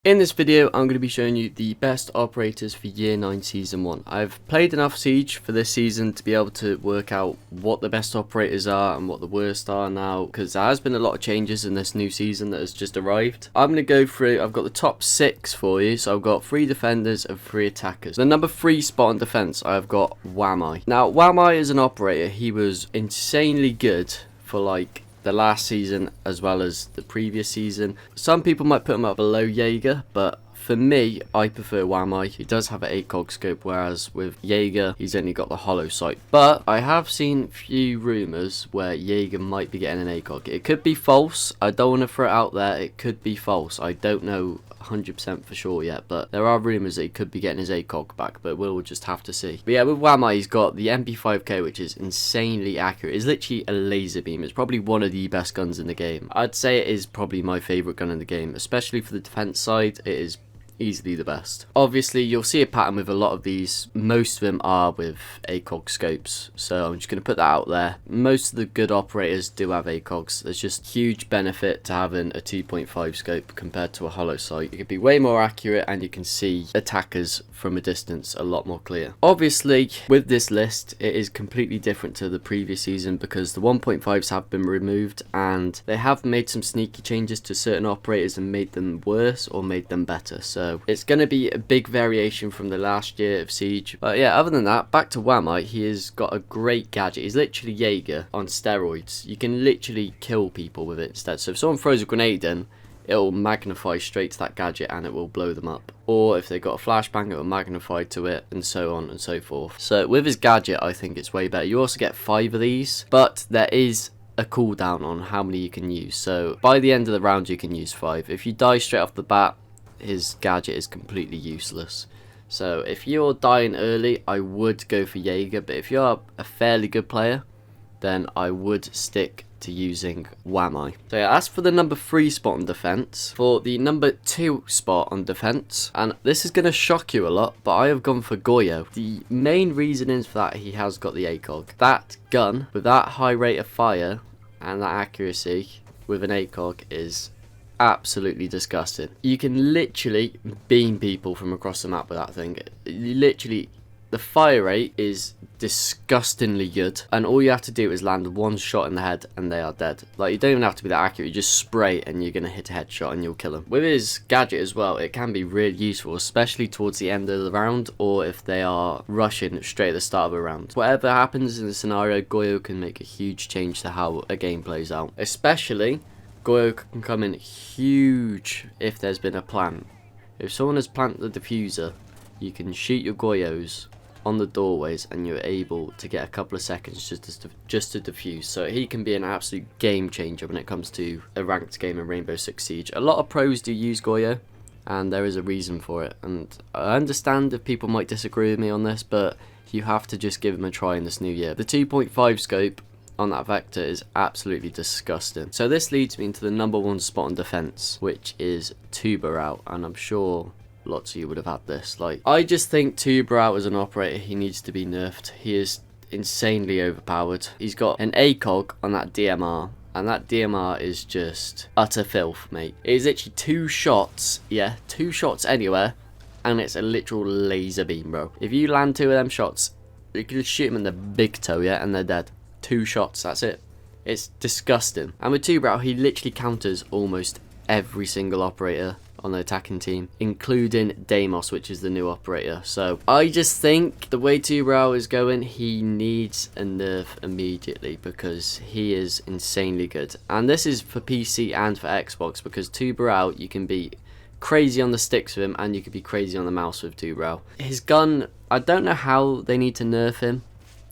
In this video, I'm going to be showing you the best operators for Year 9 Season 1. I've played enough Siege for this season to be able to work out what the best operators are and what the worst are now, because there has been a lot of changes in this new season that has just arrived. I'm going to go through, I've got the top 6 for you, so I've got 3 defenders and 3 attackers. The number 3 spot on defense, I've got Y9S1. Now, Y9S1 is an operator. He was insanely good for like the last season as well as the previous season. Some people might put him up below Jaeger, but for me, I prefer Y9S1. He does have an 8-cog scope, whereas with Jaeger, he's only got the hollow sight. But I have seen few rumours where Jaeger might be getting an 8-cog. It could be false. I don't want to throw it out there. It could be false. I don't know 100% for sure yet, but there are rumours that he could be getting his 8-cog back, but we'll just have to see. But yeah, with Y9S1, he's got the MP5K, which is insanely accurate. It's literally a laser beam. It's probably one of the best guns in the game. I'd say it is probably my favourite gun in the game, especially for the defence side. It is easily the best. Obviously, you'll see a pattern with a lot of these. Most of them are with ACOG scopes, so I'm just going to put that out there. Most of the good operators do have ACOGs. There's just huge benefit to having a 2.5 scope compared to a hollow sight. You can be way more accurate and you can see attackers from a distance a lot more clear. Obviously, with this list, it is completely different to the previous season because the 1.5s have been removed and they have made some sneaky changes to certain operators and made them worse or made them better. So it's going to be a big variation from the last year of Siege. But yeah, other than that, back to Y9S1, he has got a great gadget. He's literally Jaeger on steroids. You can literally kill people with it instead. So if someone throws a grenade in, it'll magnify straight to that gadget and it will blow them up. Or if they got a flashbang, it will magnify to it, and so on and so forth. So with his gadget, I think it's way better. You also get 5 of these, but there is a cooldown on how many you can use. So by the end of the round, you can use 5. If you die straight off the bat, his gadget is completely useless. So if you're dying early, I would go for Jaeger, but if you're a fairly good player, then I would stick to using Y9S1. So yeah, as for the number 3 spot on defense, for the number 2 spot on defense, and this is going to shock you a lot, but I have gone for Goyo. The main reason is for that he has got the ACOG. That gun with that high rate of fire and that accuracy with an ACOG is absolutely disgusting. You can literally beam people from across the map with that thing. The fire rate is disgustingly good, and all you have to do is land one shot in the head and they are dead. Like, you don't even have to be that accurate. You just spray and you're going to hit a headshot and you'll kill them. With his gadget as well, it can be really useful, especially towards the end of the round or if they are rushing straight at the start of a round. Whatever happens in the scenario, Goyo can make a huge change to how a game plays out. Especially, Goyo can come in huge if there's been a plant. If someone has planted the diffuser, you can shoot your Goyos on the doorways and you're able to get a couple of seconds just to defuse. So he can be an absolute game changer when it comes to a ranked game in Rainbow Six Siege. A lot of pros do use Goyo, and there is a reason for it. And I understand if people might disagree with me on this, but you have to just give him a try in this new year. The 2.5 scope on that vector is absolutely disgusting. So this leads me into the number 1 spot on defense, which is Tuber out, and I'm sure lots of you would have had this. Like, I just think Tuber out as an operator, he needs to be nerfed. He is insanely overpowered. He's got an ACOG on that DMR, and that DMR is just utter filth, mate. It is literally 2 shots, yeah, 2 shots anywhere, and it's a literal laser beam, bro. If you land 2 of them shots, you can just shoot them in the big toe, yeah, and they're dead. 2 shots, that's it. It's disgusting. And with Tuber out, he literally counters almost every single operator on the attacking team, including Deimos, which is the new operator. So I just think the way Tuber out is going, he needs a nerf immediately because he is insanely good. And this is for PC and for Xbox, because Tuber out, you can be crazy on the sticks with him and you can be crazy on the mouse with Tuber out. His gun, I don't know how they need to nerf him.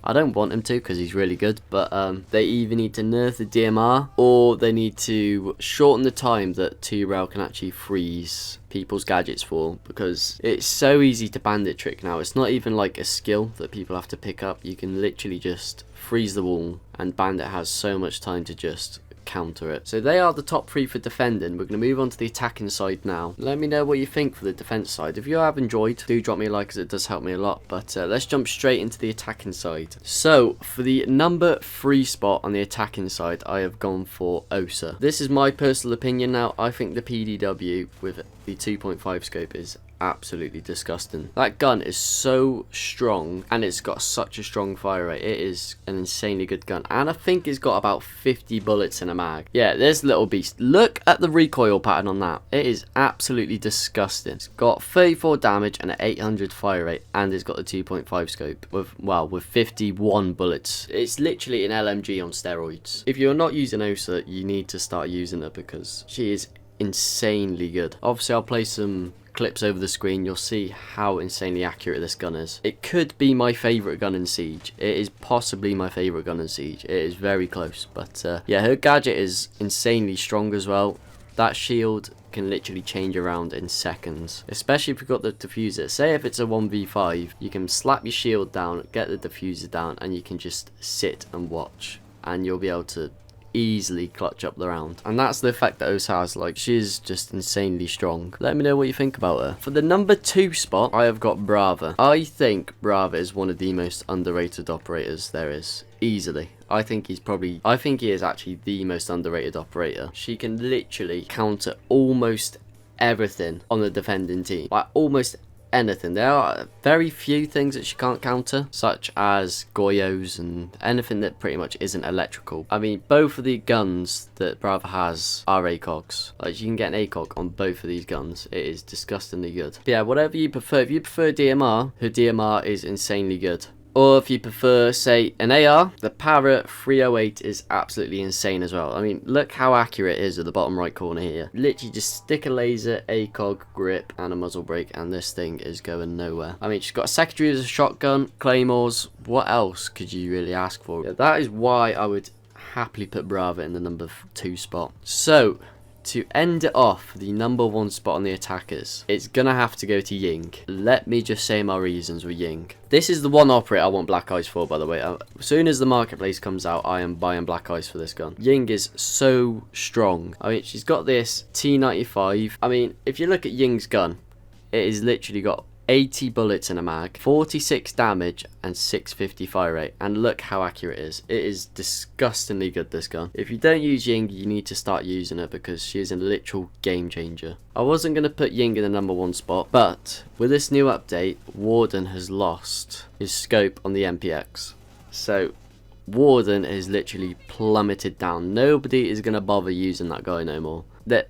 I don't want him to because he's really good, but they either need to nerf the DMR or they need to shorten the time that Tuber can actually freeze people's gadgets for, because it's so easy to bandit trick now. It's not even like a skill that people have to pick up. You can literally just freeze the wall and bandit has so much time to just counter it. So they are the top 3 for defending. We're going to move on to the attacking side now. Let me know what you think for the defense side. If you have enjoyed, do drop me a like, as it does help me a lot. But let's jump straight into the attacking side. So for the number 3 spot on the attacking side, I have gone for Osa. This is my personal opinion now. I think the PDW with the 2.5 scope is absolutely disgusting. That gun is so strong, and it's got such a strong fire rate. It is an insanely good gun, and I think it's got about 50 bullets in a mag. Yeah, this little beast, look at the recoil pattern on that. It is absolutely disgusting. It's got 34 damage and an 800 fire rate, and it's got the 2.5 scope with 51 bullets. It's literally an LMG on steroids. If you're not using Osa, you need to start using her, because she is insanely good. Obviously, I'll play some clips over the screen. You'll see how insanely accurate this gun is. It could be my favorite gun in Siege. It is possibly my favorite gun in Siege. It is very close, but yeah, her gadget is insanely strong as well. That shield can literally change around in seconds, especially if you've got the diffuser. Say if it's a 1v5, you can slap your shield down, get the diffuser down, and you can just sit and watch, and you'll be able to easily clutch up the round. And that's the effect that Osa has. Like, she's just insanely strong. Let me know what you think about her. For the number 2 spot, I have got Brava. I think Brava is one of the most underrated operators there is. Easily. I think he is actually the most underrated operator. She can literally counter almost everything on the defending team. Like, almost anything. There are very few things that she can't counter, such as Goyos and anything that pretty much isn't electrical. I mean, both of the guns that Brava has are ACOGs. Like, you can get an ACOG on both of these guns. It is disgustingly good. But yeah, whatever you prefer. If you prefer DMR, her DMR is insanely good. Or if you prefer, say, an AR, the Para 308 is absolutely insane as well. I mean, look how accurate it is at the bottom right corner here. Literally just stick a laser, ACOG, grip, and a muzzle brake, and this thing is going nowhere. I mean, she's got a secondary as a shotgun, claymores. What else could you really ask for? Yeah, that is why I would happily put Brava in the number 2 spot. So, to end it off, the number 1 spot on the attackers, it's gonna have to go to Ying. Let me just say my reasons with Ying. This is the one operator I want Black Ice for, by the way. As soon as the marketplace comes out, I am buying Black Ice for this gun. Ying is so strong. I mean, she's got this T95. I mean, if you look at Ying's gun, it is literally got 80 bullets in a mag, 46 damage, and 650 fire rate. And look how accurate it is. It is disgustingly good, this gun. If you don't use Ying, you need to start using her, because she is a literal game changer. I wasn't going to put Ying in the number 1 spot, but with this new update, Warden has lost his scope on the MPX. So Warden is literally plummeted down. Nobody is going to bother using that guy no more.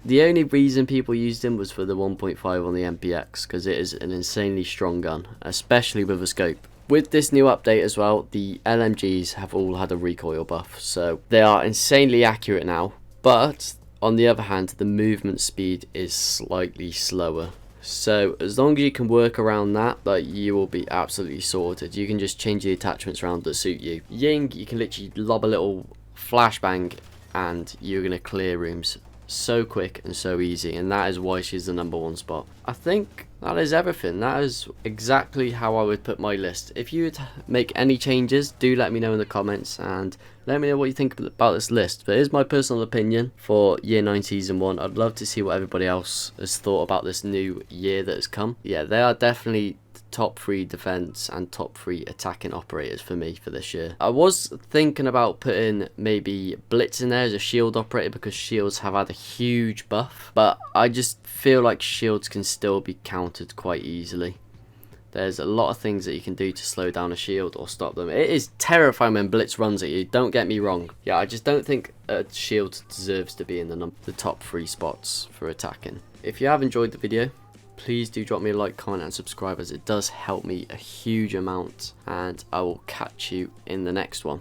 The only reason people used him was for the 1.5 on the MPX, because it is an insanely strong gun, especially with a scope. With this new update as well, the LMGs have all had a recoil buff, so they are insanely accurate now. But on the other hand, the movement speed is slightly slower. So as long as you can work around that, like, you will be absolutely sorted. You can just change the attachments around that suit you. Ying, you can literally lob a little flashbang and you're going to clear rooms so quick and so easy, and that is why she's the number 1 spot. I think that is everything. That is exactly how I would put my list. If you would make any changes, do let me know in the comments, and let me know what you think about this list. But here's my personal opinion for Year 9 Season 1. I'd love to see what everybody else has thought about this new year that has come. Yeah, they are definitely top 3 defense and top 3 attacking operators for me for this year. I was thinking about putting maybe Blitz in there as a shield operator, because shields have had a huge buff, but I just feel like shields can still be countered quite easily. There's a lot of things that you can do to slow down a shield or stop them. It is terrifying when Blitz runs at you, don't get me wrong. Yeah, I just don't think a shield deserves to be in the top 3 spots for attacking. If you have enjoyed the video, please do drop me a like, comment, and subscribe, as it does help me a huge amount. And I will catch you in the next one.